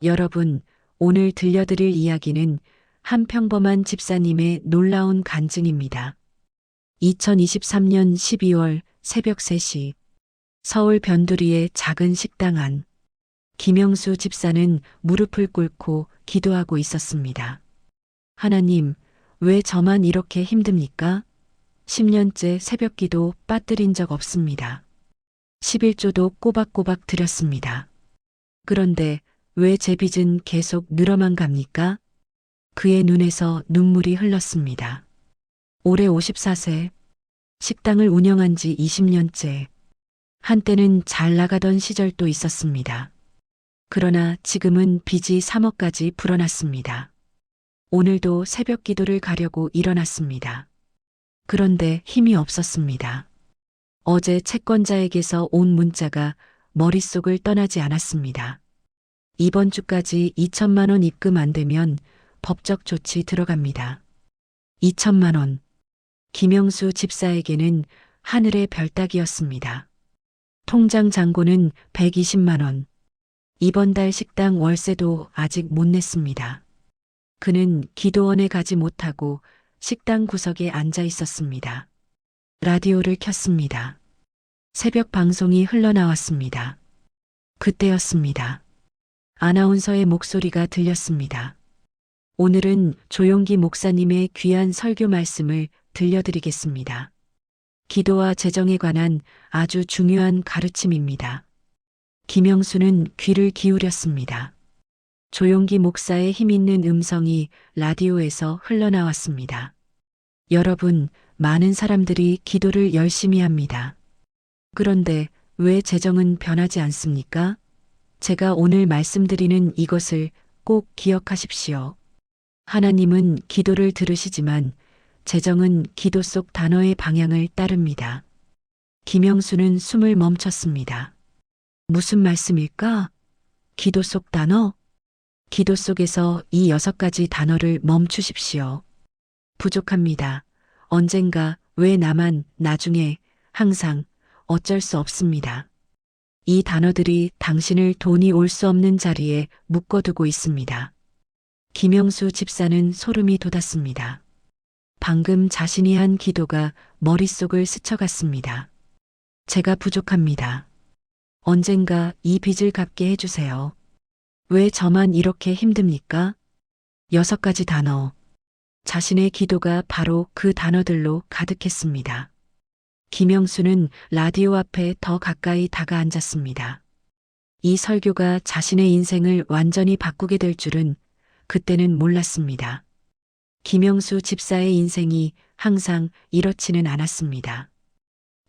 여러분, 오늘 들려드릴 이야기는 한 평범한 집사님의 놀라운 간증입니다. 2023년 12월 새벽 3시 서울 변두리의 작은 식당 안 김영수 집사는 무릎을 꿇고 기도하고 있었습니다. 하나님, 왜 저만 이렇게 힘듭니까? 10년째 새벽 기도 빠뜨린 적 없습니다. 11조도 꼬박꼬박 드렸습니다. 그런데 왜 제 빚은 계속 늘어만 갑니까? 그의 눈에서 눈물이 흘렀습니다. 올해 54세, 식당을 운영한 지 20년째. 한때는 잘 나가던 시절도 있었습니다. 그러나 지금은 빚이 3억까지 불어났습니다. 오늘도 새벽 기도를 가려고 일어났습니다. 그런데 힘이 없었습니다. 어제 채권자에게서 온 문자가 머릿속을 떠나지 않았습니다. 이번 주까지 2천만 원 입금 안 되면 법적 조치 들어갑니다. 2천만 원. 김영수 집사에게는 하늘의 별 따기였습니다. 통장 잔고는 120만 원. 이번 달 식당 월세도 아직 못 냈습니다. 그는 기도원에 가지 못하고 식당 구석에 앉아 있었습니다. 라디오를 켰습니다. 새벽 방송이 흘러나왔습니다. 그때였습니다. 아나운서의 목소리가 들렸습니다. 오늘은 조용기 목사님의 귀한 설교 말씀을 들려드리겠습니다. 기도와 재정에 관한 아주 중요한 가르침입니다. 김영수는 귀를 기울였습니다. 조용기 목사의 힘있는 음성이 라디오에서 흘러나왔습니다. 여러분, 많은 사람들이 기도를 열심히 합니다. 그런데 왜 재정은 변하지 않습니까? 제가 오늘 말씀드리는 이것을 꼭 기억하십시오. 하나님은 기도를 들으시지만 재정은 기도 속 단어의 방향을 따릅니다. 김영수는 숨을 멈췄습니다. 무슨 말씀일까? 기도 속 단어? 기도 속에서 이 6가지 단어를 멈추십시오. 부족합니다. 언젠가, 왜 나만, 나중에, 항상, 어쩔 수 없습니다. 이 단어들이 당신을 돈이 올 수 없는 자리에 묶어두고 있습니다. 김영수 집사는 소름이 돋았습니다. 방금 자신이 한 기도가 머릿속을 스쳐갔습니다. 제가 부족합니다. 언젠가 이 빚을 갚게 해주세요. 왜 저만 이렇게 힘듭니까? 6가지 단어. 자신의 기도가 바로 그 단어들로 가득했습니다. 김영수는 라디오 앞에 더 가까이 다가 앉았습니다. 이 설교가 자신의 인생을 완전히 바꾸게 될 줄은 그때는 몰랐습니다. 김영수 집사의 인생이 항상 이렇지는 않았습니다.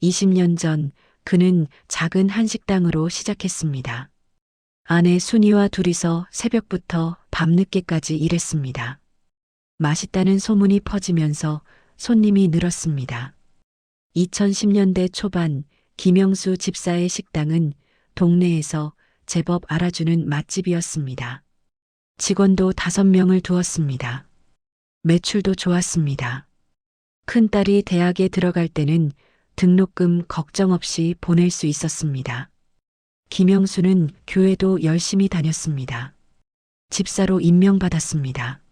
20년 전 그는 작은 한식당으로 시작했습니다. 아내 순이와 둘이서 새벽부터 밤늦게까지 일했습니다. 맛있다는 소문이 퍼지면서 손님이 늘었습니다. 2010년대 초반 김영수 집사의 식당은 동네에서 제법 알아주는 맛집이었습니다. 직원도 5명을 두었습니다. 매출도 좋았습니다. 큰딸이 대학에 들어갈 때는 등록금 걱정 없이 보낼 수 있었습니다. 김영수는 교회도 열심히 다녔습니다. 집사로 임명받았습니다.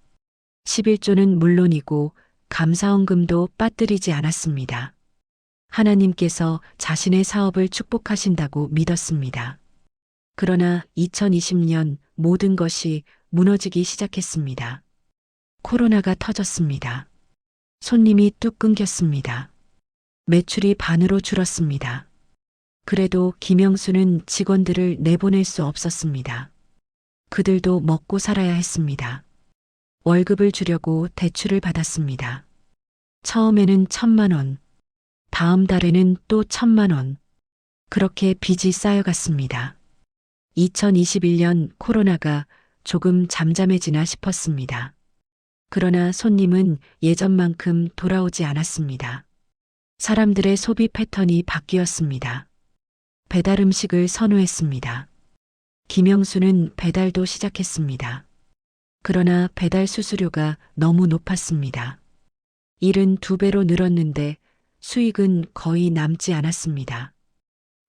11조는 물론이고 감사원금도 빠뜨리지 않았습니다. 하나님께서 자신의 사업을 축복하신다고 믿었습니다. 그러나 2020년 모든 것이 무너지기 시작했습니다. 코로나가 터졌습니다. 손님이 뚝 끊겼습니다. 매출이 반으로 줄었습니다. 그래도 김영수는 직원들을 내보낼 수 없었습니다. 그들도 먹고 살아야 했습니다. 월급을 주려고 대출을 받았습니다. 처음에는 1,000만 원, 다음 달에는 또 1,000만 원. 그렇게 빚이 쌓여갔습니다. 2021년 코로나가 조금 잠잠해지나 싶었습니다. 그러나 손님은 예전만큼 돌아오지 않았습니다. 사람들의 소비 패턴이 바뀌었습니다. 배달 음식을 선호했습니다. 김영수는 배달도 시작했습니다. 그러나 배달 수수료가 너무 높았습니다. 일은 2배로 늘었는데 수익은 거의 남지 않았습니다.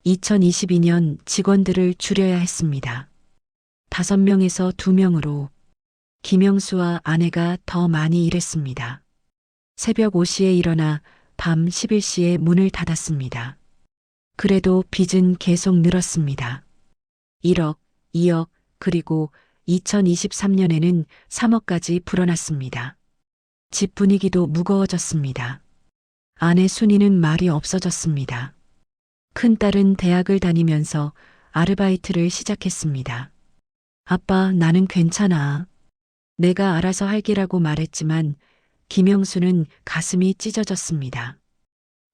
2022년 직원들을 줄여야 했습니다. 5명에서 2명으로 김영수와 아내가 더 많이 일했습니다. 새벽 5시에 일어나 밤 11시에 문을 닫았습니다. 그래도 빚은 계속 늘었습니다. 1억, 2억, 그리고 2023년에는 3억까지 불어났습니다. 집 분위기도 무거워졌습니다. 아내 순이는 말이 없어졌습니다. 큰딸은 대학을 다니면서 아르바이트를 시작했습니다. 아빠, 나는 괜찮아. 내가 알아서 할게라고 말했지만 김영수는 가슴이 찢어졌습니다.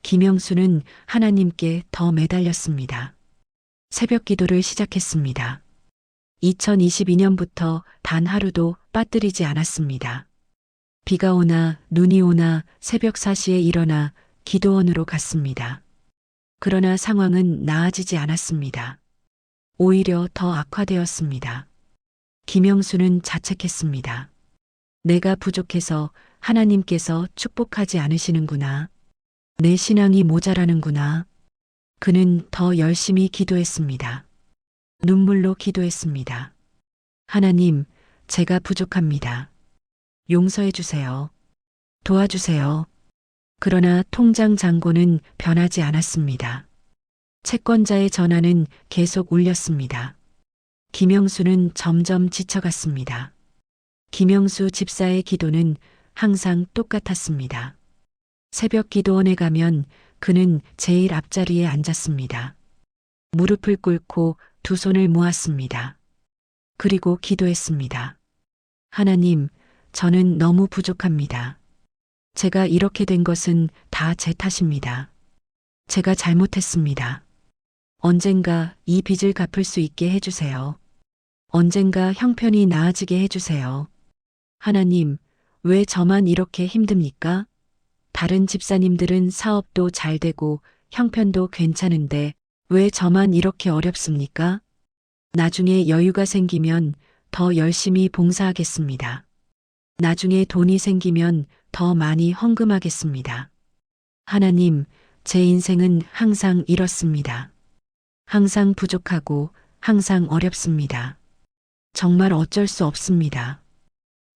김영수는 하나님께 더 매달렸습니다. 새벽 기도를 시작했습니다. 2022년부터 단 하루도 빠뜨리지 않았습니다. 비가 오나 눈이 오나 새벽 4시에 일어나 기도원으로 갔습니다. 그러나 상황은 나아지지 않았습니다. 오히려 더 악화되었습니다. 김영수는 자책했습니다. 내가 부족해서 하나님께서 축복하지 않으시는구나. 내 신앙이 모자라는구나. 그는 더 열심히 기도했습니다. 눈물로 기도했습니다. 하나님, 제가 부족합니다. 용서해 주세요. 도와주세요. 그러나 통장 잔고는 변하지 않았습니다. 채권자의 전화는 계속 울렸습니다. 김영수는 점점 지쳐갔습니다. 김영수 집사의 기도는 항상 똑같았습니다. 새벽 기도원에 가면 그는 제일 앞자리에 앉았습니다. 무릎을 꿇고 두 손을 모았습니다. 그리고 기도했습니다. 하나님, 저는 너무 부족합니다. 제가 이렇게 된 것은 다 제 탓입니다. 제가 잘못했습니다. 언젠가 이 빚을 갚을 수 있게 해주세요. 언젠가 형편이 나아지게 해주세요. 하나님, 왜 저만 이렇게 힘듭니까? 다른 집사님들은 사업도 잘 되고 형편도 괜찮은데 왜 저만 이렇게 어렵습니까? 나중에 여유가 생기면 더 열심히 봉사하겠습니다. 나중에 돈이 생기면 더 많이 헌금하겠습니다. 하나님, 제 인생은 항상 이렇습니다. 항상 부족하고 항상 어렵습니다. 정말 어쩔 수 없습니다.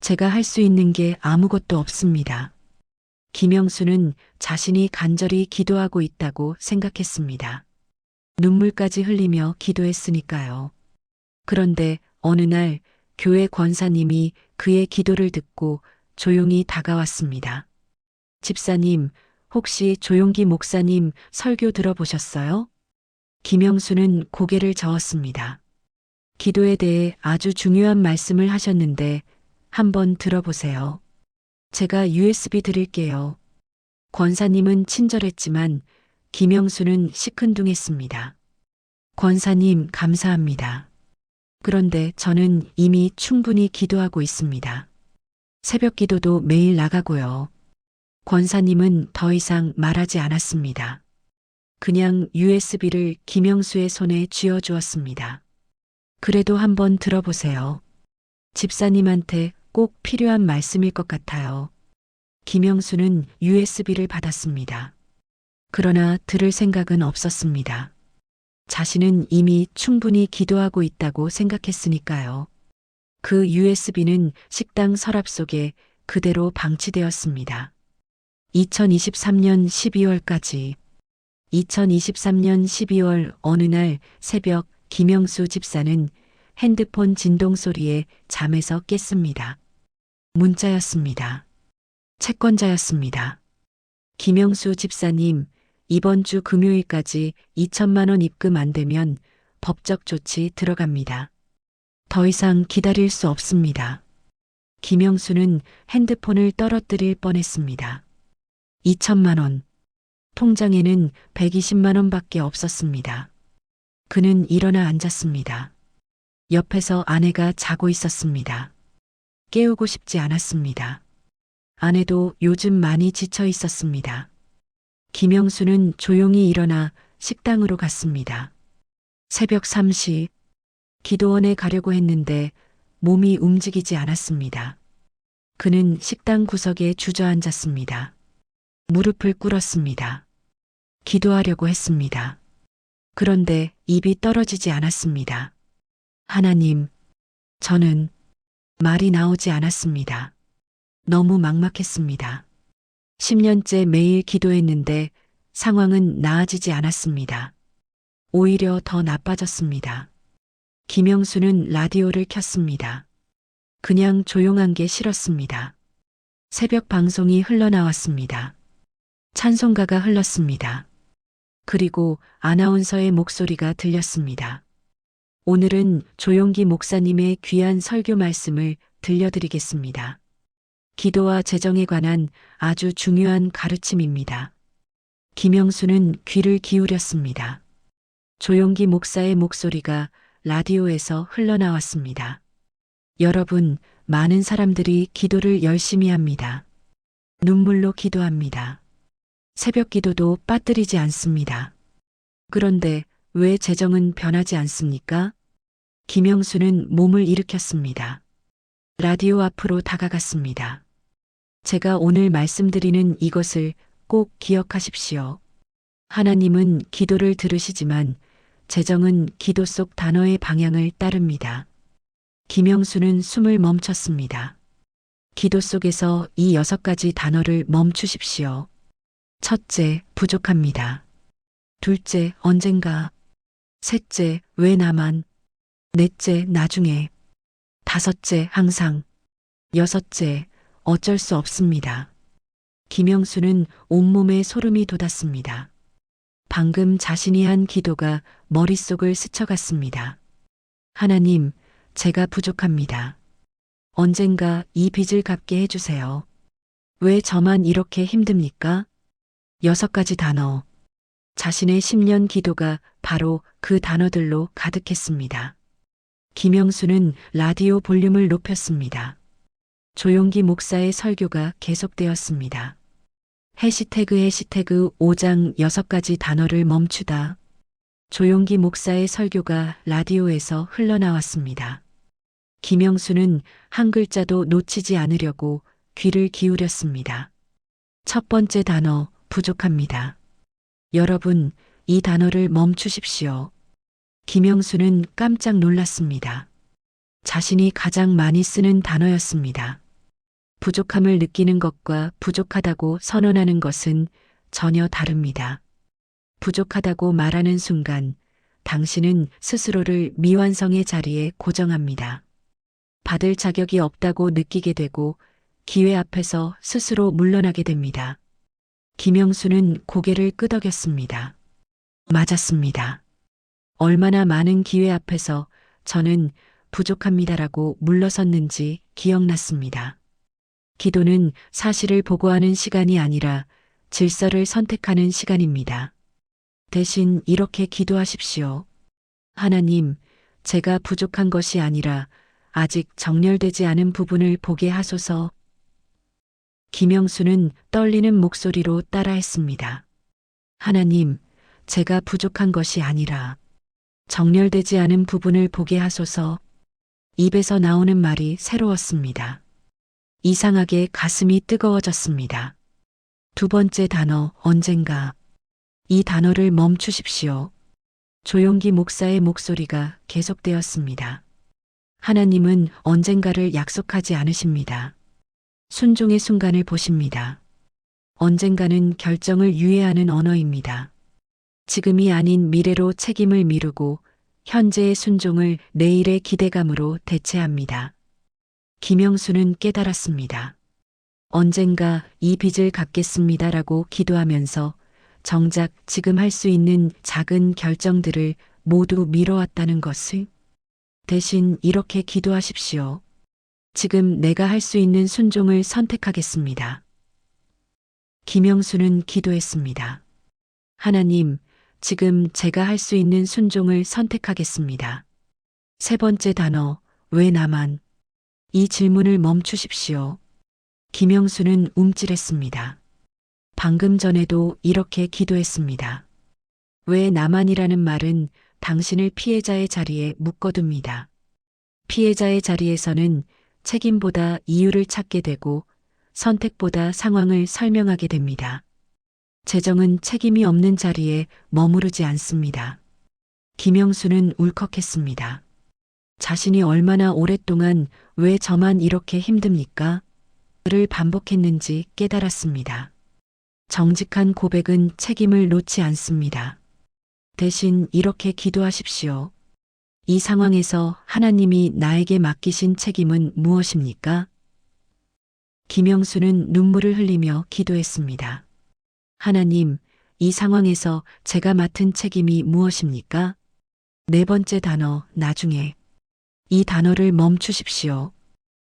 제가 할 수 있는 게 아무것도 없습니다. 김영수는 자신이 간절히 기도하고 있다고 생각했습니다. 눈물까지 흘리며 기도했으니까요. 그런데 어느 날 교회 권사님이 그의 기도를 듣고 조용히 다가왔습니다. 집사님, 혹시 조용기 목사님 설교 들어보셨어요? 김영수는 고개를 저었습니다. 기도에 대해 아주 중요한 말씀을 하셨는데 한번 들어보세요. 제가 USB 드릴게요. 권사님은 친절했지만 김영수는 시큰둥했습니다. 권사님, 감사합니다. 그런데 저는 이미 충분히 기도하고 있습니다. 새벽 기도도 매일 나가고요. 권사님은 더 이상 말하지 않았습니다. 그냥 USB를 김영수의 손에 쥐어주었습니다. 그래도 한번 들어보세요. 집사님한테 꼭 필요한 말씀일 것 같아요. 김영수는 USB를 받았습니다. 그러나 들을 생각은 없었습니다. 자신은 이미 충분히 기도하고 있다고 생각했으니까요. 그 USB는 식당 서랍 속에 그대로 방치되었습니다. 2023년 12월까지 2023년 12월 어느 날 새벽 김영수 집사는 핸드폰 진동 소리에 잠에서 깼습니다. 문자였습니다. 채권자였습니다. 김영수 집사님, 이번 주 금요일까지 2천만 원 입금 안 되면 법적 조치 들어갑니다. 더 이상 기다릴 수 없습니다. 김영수는 핸드폰을 떨어뜨릴 뻔했습니다. 2천만 원. 통장에는 120만 원밖에 없었습니다. 그는 일어나 앉았습니다. 옆에서 아내가 자고 있었습니다. 깨우고 싶지 않았습니다. 아내도 요즘 많이 지쳐 있었습니다. 김영수는 조용히 일어나 식당으로 갔습니다. 새벽 3시, 기도원에 가려고 했는데 몸이 움직이지 않았습니다. 그는 식당 구석에 주저앉았습니다. 무릎을 꿇었습니다. 기도하려고 했습니다. 그런데 입이 떨어지지 않았습니다. 하나님, 저는 말이 나오지 않았습니다. 너무 막막했습니다. 10년째 매일 기도했는데 상황은 나아지지 않았습니다. 오히려 더 나빠졌습니다. 김영수는 라디오를 켰습니다. 그냥 조용한 게 싫었습니다. 새벽 방송이 흘러나왔습니다. 찬송가가 흘렀습니다. 그리고 아나운서의 목소리가 들렸습니다. 오늘은 조용기 목사님의 귀한 설교 말씀을 들려드리겠습니다. 기도와 재정에 관한 아주 중요한 가르침입니다. 김영수는 귀를 기울였습니다. 조용기 목사의 목소리가 라디오에서 흘러나왔습니다. 여러분, 많은 사람들이 기도를 열심히 합니다. 눈물로 기도합니다. 새벽 기도도 빠뜨리지 않습니다. 그런데 왜 재정은 변하지 않습니까? 김영수는 몸을 일으켰습니다. 라디오 앞으로 다가갔습니다. 제가 오늘 말씀드리는 이것을 꼭 기억하십시오. 하나님은 기도를 들으시지만 재정은 기도 속 단어의 방향을 따릅니다. 김영수는 숨을 멈췄습니다. 기도 속에서 이 6가지 단어를 멈추십시오. 첫째, 부족합니다. 둘째, 언젠가. 셋째, 왜 나만. 넷째, 나중에. 다섯째, 항상. 여섯째, 어쩔 수 없습니다. 김영수는 온몸에 소름이 돋았습니다. 방금 자신이 한 기도가 머릿속을 스쳐갔습니다. 하나님, 제가 부족합니다. 언젠가 이 빚을 갚게 해주세요. 왜 저만 이렇게 힘듭니까? 6가지 단어. 자신의 10년 기도가 바로 그 단어들로 가득했습니다. 김영수는 라디오 볼륨을 높였습니다. 조용기 목사의 설교가 계속되었습니다. 해시태그 5장 6가지 단어를 멈추다. 조용기 목사의 설교가 라디오에서 흘러나왔습니다. 김영수는 한 글자도 놓치지 않으려고 귀를 기울였습니다. 첫 번째 단어, 부족합니다. 여러분, 이 단어를 멈추십시오. 김영수는 깜짝 놀랐습니다. 자신이 가장 많이 쓰는 단어였습니다. 부족함을 느끼는 것과 부족하다고 선언하는 것은 전혀 다릅니다. 부족하다고 말하는 순간 당신은 스스로를 미완성의 자리에 고정합니다. 받을 자격이 없다고 느끼게 되고 기회 앞에서 스스로 물러나게 됩니다. 김영수는 고개를 끄덕였습니다. 맞았습니다. 얼마나 많은 기회 앞에서 저는 부족합니다라고 물러섰는지 기억났습니다. 기도는 사실을 보고하는 시간이 아니라 질서를 선택하는 시간입니다. 대신 이렇게 기도하십시오. 하나님, 제가 부족한 것이 아니라 아직 정렬되지 않은 부분을 보게 하소서. 김영수는 떨리는 목소리로 따라했습니다. 하나님, 제가 부족한 것이 아니라 정렬되지 않은 부분을 보게 하소서. 입에서 나오는 말이 새로웠습니다. 이상하게 가슴이 뜨거워졌습니다. 두 번째 단어, 언젠가. 이 단어를 멈추십시오. 조용기 목사의 목소리가 계속되었습니다. 하나님은 언젠가를 약속하지 않으십니다. 순종의 순간을 보십니다. 언젠가는 결정을 유예하는 언어입니다. 지금이 아닌 미래로 책임을 미루고 현재의 순종을 내일의 기대감으로 대체합니다. 김영수는 깨달았습니다. 언젠가 이 빚을 갚겠습니다라고 기도하면서 정작 지금 할 수 있는 작은 결정들을 모두 미뤄왔다는 것을. 대신 이렇게 기도하십시오. 지금 내가 할 수 있는 순종을 선택하겠습니다. 김영수는 기도했습니다. 하나님, 지금 제가 할 수 있는 순종을 선택하겠습니다. 세 번째 단어, 왜 나만? 이 질문을 멈추십시오. 김영수는 움찔했습니다. 방금 전에도 이렇게 기도했습니다. 왜 나만이라는 말은 당신을 피해자의 자리에 묶어둡니다. 피해자의 자리에서는 책임보다 이유를 찾게 되고 선택보다 상황을 설명하게 됩니다. 재정은 책임이 없는 자리에 머무르지 않습니다. 김영수는 울컥했습니다. 자신이 얼마나 오랫동안 왜 저만 이렇게 힘듭니까? 를 반복했는지 깨달았습니다. 정직한 고백은 책임을 놓지 않습니다. 대신 이렇게 기도하십시오. 이 상황에서 하나님이 나에게 맡기신 책임은 무엇입니까? 김영수는 눈물을 흘리며 기도했습니다. 하나님, 이 상황에서 제가 맡은 책임이 무엇입니까? 네 번째 단어, 나중에. 이 단어를 멈추십시오.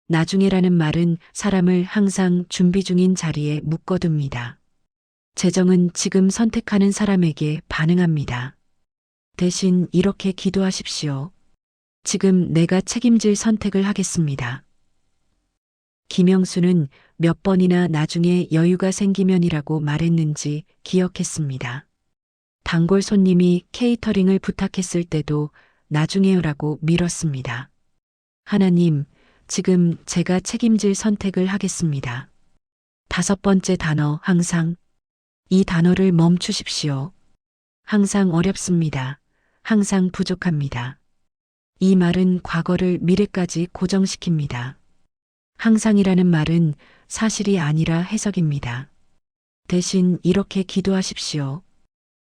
나중에라는 말은 사람을 항상 준비 중인 자리에 묶어둡니다. 재정은 지금 선택하는 사람에게 반응합니다. 대신 이렇게 기도하십시오. 지금 내가 책임질 선택을 하겠습니다. 김영수는 몇 번이나 나중에 여유가 생기면이라고 말했는지 기억했습니다. 단골 손님이 케이터링을 부탁했을 때도 나중에요라고 미뤘습니다. 하나님, 지금 제가 책임질 선택을 하겠습니다. 다섯 번째 단어, 항상. 이 단어를 멈추십시오. 항상 어렵습니다. 항상 부족합니다. 이 말은 과거를 미래까지 고정시킵니다. 항상이라는 말은 사실이 아니라 해석입니다. 대신 이렇게 기도하십시오.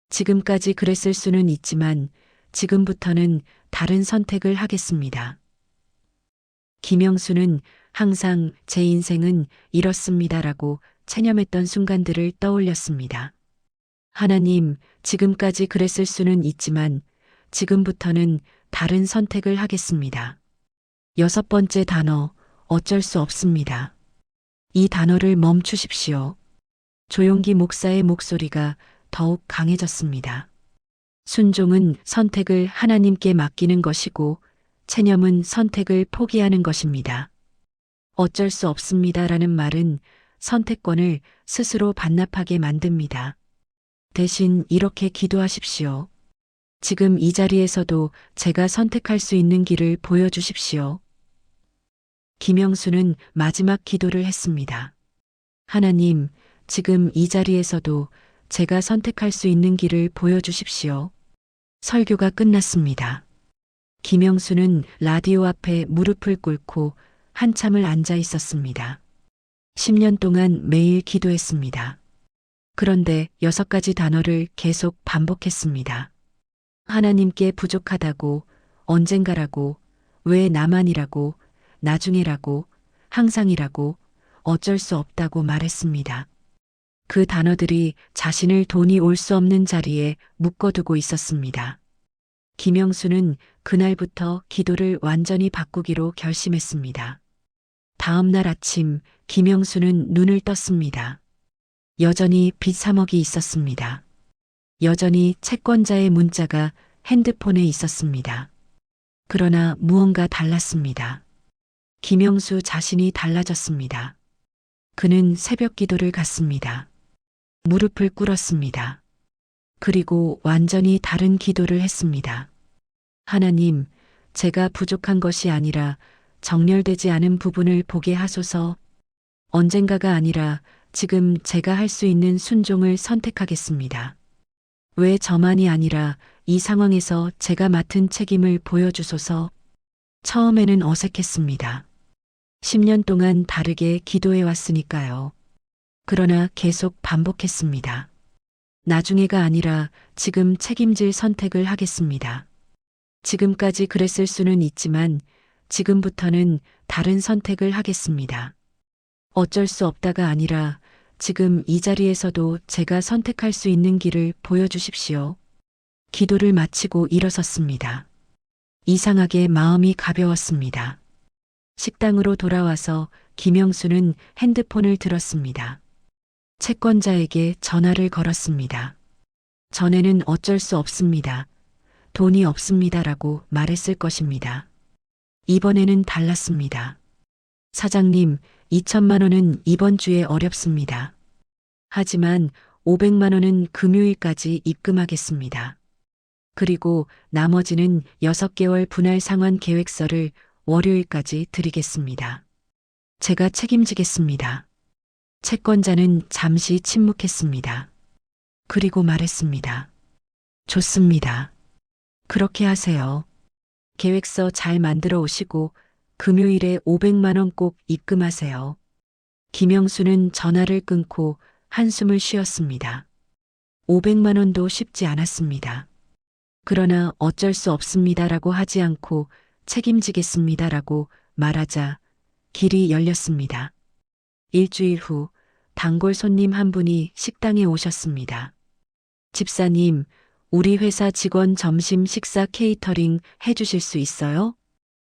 지금까지 그랬을 수는 있지만 지금부터는 다른 선택을 하겠습니다. 김영수는 항상 제 인생은 이렇습니다라고 체념했던 순간들을 떠올렸습니다. 하나님, 지금까지 그랬을 수는 있지만 지금부터는 다른 선택을 하겠습니다. 여섯 번째 단어, 어쩔 수 없습니다. 이 단어를 멈추십시오. 조용기 목사의 목소리가 더욱 강해졌습니다. 순종은 선택을 하나님께 맡기는 것이고 체념은 선택을 포기하는 것입니다. 어쩔 수 없습니다라는 말은 선택권을 스스로 반납하게 만듭니다. 대신 이렇게 기도하십시오. 지금 이 자리에서도 제가 선택할 수 있는 길을 보여주십시오. 김영수는 마지막 기도를 했습니다. 하나님, 지금 이 자리에서도 제가 선택할 수 있는 길을 보여주십시오. 설교가 끝났습니다. 김영수는 라디오 앞에 무릎을 꿇고 한참을 앉아 있었습니다. 10년 동안 매일 기도했습니다. 그런데 6가지 단어를 계속 반복했습니다. 하나님께 부족하다고, 언젠가라고, 왜 나만이라고, 나중에라고, 항상이라고, 어쩔 수 없다고 말했습니다. 그 단어들이 자신을 돈이 올 수 없는 자리에 묶어두고 있었습니다. 김영수는 그날부터 기도를 완전히 바꾸기로 결심했습니다. 다음 날 아침 김영수는 눈을 떴습니다. 여전히 빚 3억이 있었습니다. 여전히 채권자의 문자가 핸드폰에 있었습니다. 그러나 무언가 달랐습니다. 김영수 자신이 달라졌습니다. 그는 새벽 기도를 갔습니다. 무릎을 꿇었습니다. 그리고 완전히 다른 기도를 했습니다. 하나님, 제가 부족한 것이 아니라 정렬되지 않은 부분을 보게 하소서. 언젠가가 아니라 지금 제가 할 수 있는 순종을 선택하겠습니다. 왜 저만이 아니라 이 상황에서 제가 맡은 책임을 보여주소서. 처음에는 어색했습니다. 10년 동안 다르게 기도해 왔으니까요. 그러나 계속 반복했습니다. 나중에가 아니라 지금 책임질 선택을 하겠습니다. 지금까지 그랬을 수는 있지만 지금부터는 다른 선택을 하겠습니다. 어쩔 수 없다가 아니라 지금 이 자리에서도 제가 선택할 수 있는 길을 보여주십시오. 기도를 마치고 일어섰습니다. 이상하게 마음이 가벼웠습니다. 식당으로 돌아와서 김영수는 핸드폰을 들었습니다. 채권자에게 전화를 걸었습니다. 전에는 어쩔 수 없습니다. 돈이 없습니다라고 말했을 것입니다. 이번에는 달랐습니다. 사장님, 2천만 원은 이번 주에 어렵습니다. 하지만 500만 원은 금요일까지 입금하겠습니다. 그리고 나머지는 6개월 분할 상환 계획서를 월요일까지 드리겠습니다. 제가 책임지겠습니다. 채권자는 잠시 침묵했습니다. 그리고 말했습니다. 좋습니다. 그렇게 하세요. 계획서 잘 만들어 오시고 금요일에 500만 원 꼭 입금하세요. 김영수는 전화를 끊고 한숨을 쉬었습니다. 500만 원도 쉽지 않았습니다. 그러나 어쩔 수 없습니다라고 하지 않고 책임지겠습니다라고 말하자 길이 열렸습니다. 일주일 후 단골 손님 한 분이 식당에 오셨습니다. 집사님, 우리 회사 직원 점심 식사 케이터링 해주실 수 있어요?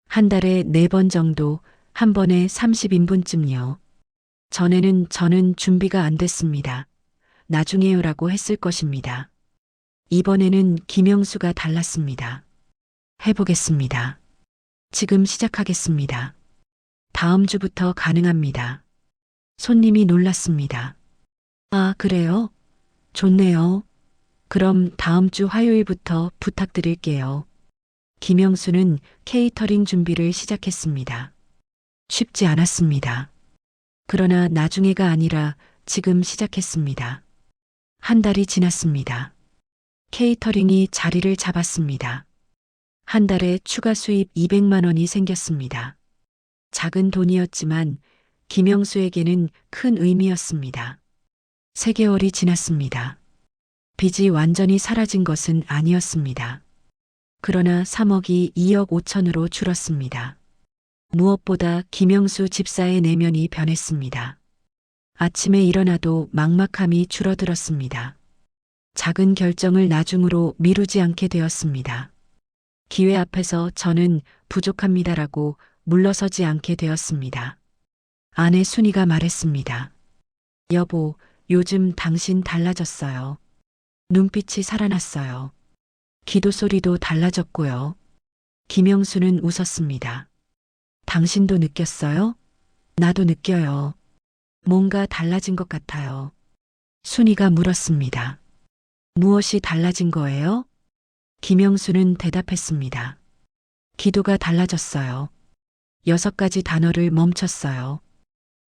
한 달에 4번 정도, 한 번에 30인분쯤요. 전에는 저는 준비가 안 됐습니다. 나중에요라고 했을 것입니다. 이번에는 김영수가 달랐습니다. 해보겠습니다. 지금 시작하겠습니다. 다음 주부터 가능합니다. 손님이 놀랐습니다. 아, 그래요? 좋네요. 그럼 다음 주 화요일부터 부탁드릴게요. 김영수는 케이터링 준비를 시작했습니다. 쉽지 않았습니다. 그러나 나중에가 아니라 지금 시작했습니다. 한 달이 지났습니다. 케이터링이 자리를 잡았습니다. 한 달에 추가 수입 200만 원이 생겼습니다. 작은 돈이었지만 김영수에게는 큰 의미였습니다. 3개월이 지났습니다. 빚이 완전히 사라진 것은 아니었습니다. 그러나 3억이 2억 5천으로 줄었습니다. 무엇보다 김영수 집사의 내면이 변했습니다. 아침에 일어나도 막막함이 줄어들었습니다. 작은 결정을 나중으로 미루지 않게 되었습니다. 기회 앞에서 저는 부족합니다라고 물러서지 않게 되었습니다. 아내 순이가 말했습니다. 여보, 요즘 당신 달라졌어요. 눈빛이 살아났어요. 기도 소리도 달라졌고요. 김영수는 웃었습니다. 당신도 느꼈어요? 나도 느껴요. 뭔가 달라진 것 같아요. 순이가 물었습니다. 무엇이 달라진 거예요? 김영수는 대답했습니다. 기도가 달라졌어요. 6가지 단어를 멈췄어요.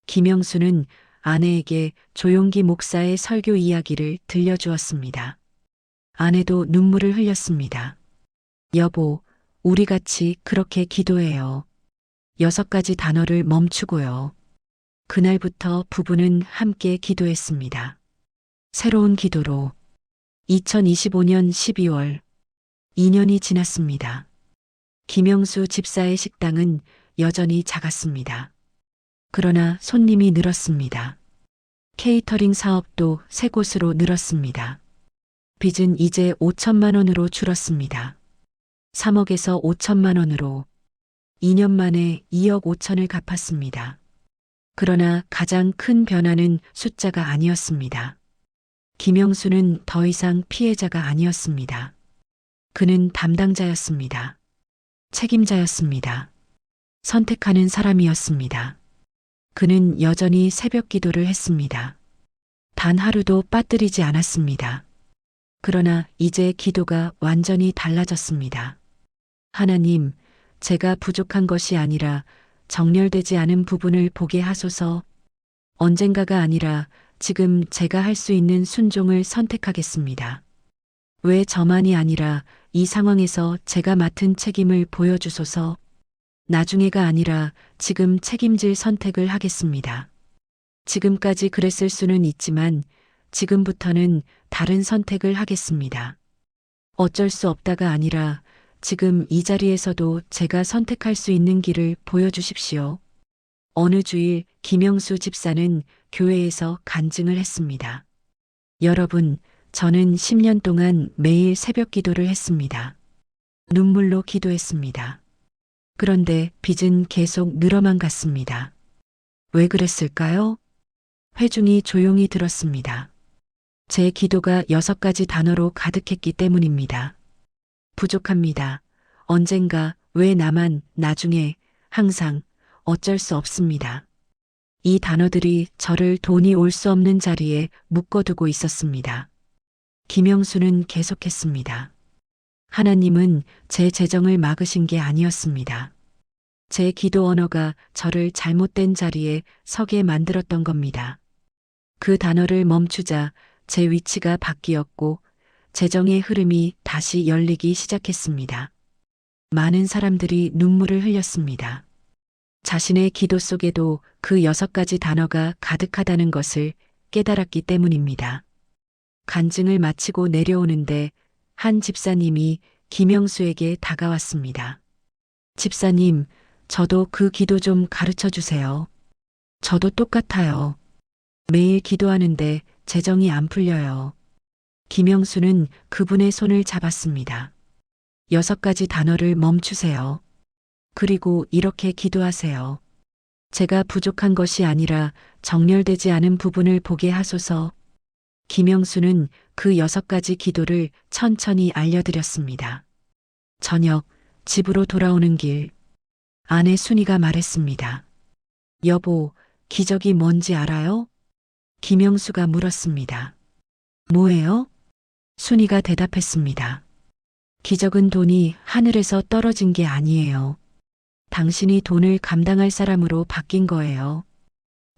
김영수는 아내에게 조용기 목사의 설교 이야기를 들려주었습니다. 아내도 눈물을 흘렸습니다. 여보, 우리 같이 그렇게 기도해요. 6가지 단어를 멈추고요. 그날부터 부부는 함께 기도했습니다. 새로운 기도로 2025년 12월 2년이 지났습니다. 김영수 집사의 식당은 여전히 작았습니다. 그러나 손님이 늘었습니다. 케이터링 사업도 3곳으로 늘었습니다. 빚은 이제 5천만 원으로 줄었습니다. 3억에서 5천만 원으로 2년 만에 2억 5천을 갚았습니다. 그러나 가장 큰 변화는 숫자가 아니었습니다. 김영수는 더 이상 피해자가 아니었습니다. 그는 담당자였습니다. 책임자였습니다. 선택하는 사람이었습니다. 그는 여전히 새벽 기도를 했습니다. 단 하루도 빠뜨리지 않았습니다. 그러나 이제 기도가 완전히 달라졌습니다. 하나님, 제가 부족한 것이 아니라 정렬되지 않은 부분을 보게 하소서. 언젠가가 아니라 지금 제가 할 수 있는 순종을 선택하겠습니다. 왜 저만이 아니라 이 상황에서 제가 맡은 책임을 보여주소서. 나중에가 아니라 지금 책임질 선택을 하겠습니다. 지금까지 그랬을 수는 있지만 지금부터는 다른 선택을 하겠습니다. 어쩔 수 없다가 아니라 지금 이 자리에서도 제가 선택할 수 있는 길을 보여주십시오. 어느 주일 김영수 집사는 교회에서 간증을 했습니다. 여러분, 저는 10년 동안 매일 새벽 기도를 했습니다. 눈물로 기도했습니다. 그런데 빚은 계속 늘어만 갔습니다. 왜 그랬을까요? 회중이 조용히 들었습니다. 제 기도가 6가지 단어로 가득했기 때문입니다. 부족합니다. 언젠가, 왜 나만, 나중에, 항상, 어쩔 수 없습니다. 이 단어들이 저를 돈이 올 수 없는 자리에 묶어두고 있었습니다. 김영수는 계속했습니다. 하나님은 제 재정을 막으신 게 아니었습니다. 제 기도 언어가 저를 잘못된 자리에 서게 만들었던 겁니다. 그 단어를 멈추자 제 위치가 바뀌었고 재정의 흐름이 다시 열리기 시작했습니다. 많은 사람들이 눈물을 흘렸습니다. 자신의 기도 속에도 그 6가지 단어가 가득하다는 것을 깨달았기 때문입니다. 간증을 마치고 내려오는데 한 집사님이 김영수에게 다가왔습니다. 집사님, 저도 그 기도 좀 가르쳐 주세요. 저도 똑같아요. 매일 기도하는데 재정이 안 풀려요. 김영수는 그분의 손을 잡았습니다. 6가지 단어를 멈추세요. 그리고 이렇게 기도하세요. 제가 부족한 것이 아니라 정렬되지 않은 부분을 보게 하소서. 김영수는 그 6가지 기도를 천천히 알려드렸습니다. 저녁, 집으로 돌아오는 길, 아내 순이가 말했습니다. 여보, 기적이 뭔지 알아요? 김영수가 물었습니다. 뭐예요? 순이가 대답했습니다. 기적은 돈이 하늘에서 떨어진 게 아니에요. 당신이 돈을 감당할 사람으로 바뀐 거예요.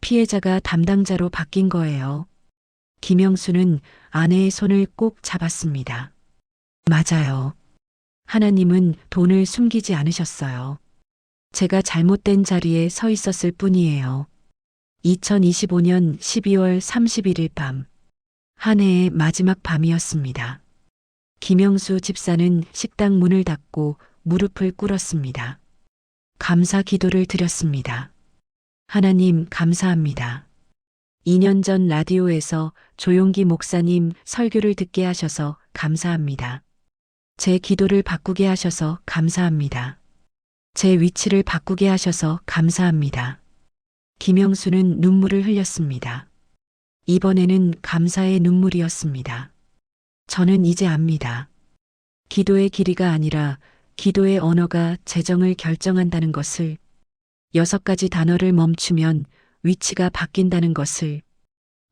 피해자가 담당자로 바뀐 거예요. 김영수는 아내의 손을 꼭 잡았습니다. 맞아요. 하나님은 돈을 숨기지 않으셨어요. 제가 잘못된 자리에 서 있었을 뿐이에요. 2025년 12월 31일 밤, 한 해의 마지막 밤이었습니다. 김영수 집사는 식당 문을 닫고 무릎을 꿇었습니다. 감사 기도를 드렸습니다. 하나님 감사합니다. 2년 전 라디오에서 조용기 목사님 설교를 듣게 하셔서 감사합니다. 제 기도를 바꾸게 하셔서 감사합니다. 제 위치를 바꾸게 하셔서 감사합니다. 김영수는 눈물을 흘렸습니다. 이번에는 감사의 눈물이었습니다. 저는 이제 압니다. 기도의 길이가 아니라 기도의 언어가 재정을 결정한다는 것을, 6가지 단어를 멈추면 위치가 바뀐다는 것을,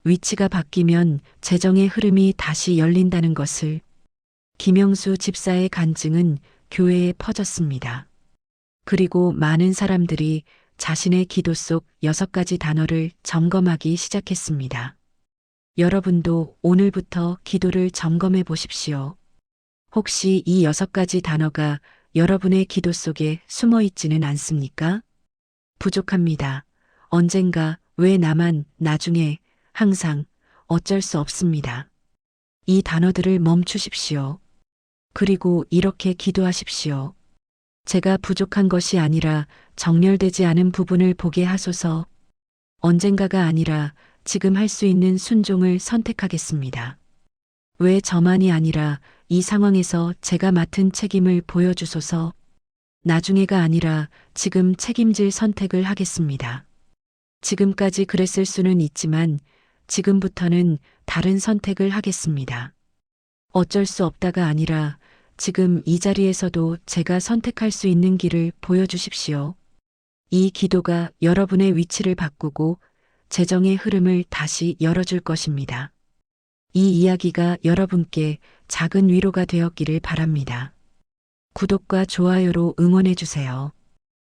위치가 바뀌면 재정의 흐름이 다시 열린다는 것을. 김영수 집사의 간증은 교회에 퍼졌습니다. 그리고 많은 사람들이 자신의 기도 속 6가지 단어를 점검하기 시작했습니다. 여러분도 오늘부터 기도를 점검해 보십시오. 혹시 이 6가지 단어가 여러분의 기도 속에 숨어 있지는 않습니까? 부족합니다. 언젠가, 왜 나만, 나중에, 항상, 어쩔 수 없습니다. 이 단어들을 멈추십시오. 그리고 이렇게 기도하십시오. 제가 부족한 것이 아니라 정렬되지 않은 부분을 보게 하소서. 언젠가가 아니라 지금 할 수 있는 순종을 선택하겠습니다. 왜 저만이 아니라 이 상황에서 제가 맡은 책임을 보여주소서. 나중에가 아니라 지금 책임질 선택을 하겠습니다. 지금까지 그랬을 수는 있지만 지금부터는 다른 선택을 하겠습니다. 어쩔 수 없다가 아니라 지금 이 자리에서도 제가 선택할 수 있는 길을 보여주십시오. 이 기도가 여러분의 위치를 바꾸고 재정의 흐름을 다시 열어줄 것입니다. 이 이야기가 여러분께 작은 위로가 되었기를 바랍니다. 구독과 좋아요로 응원해 주세요.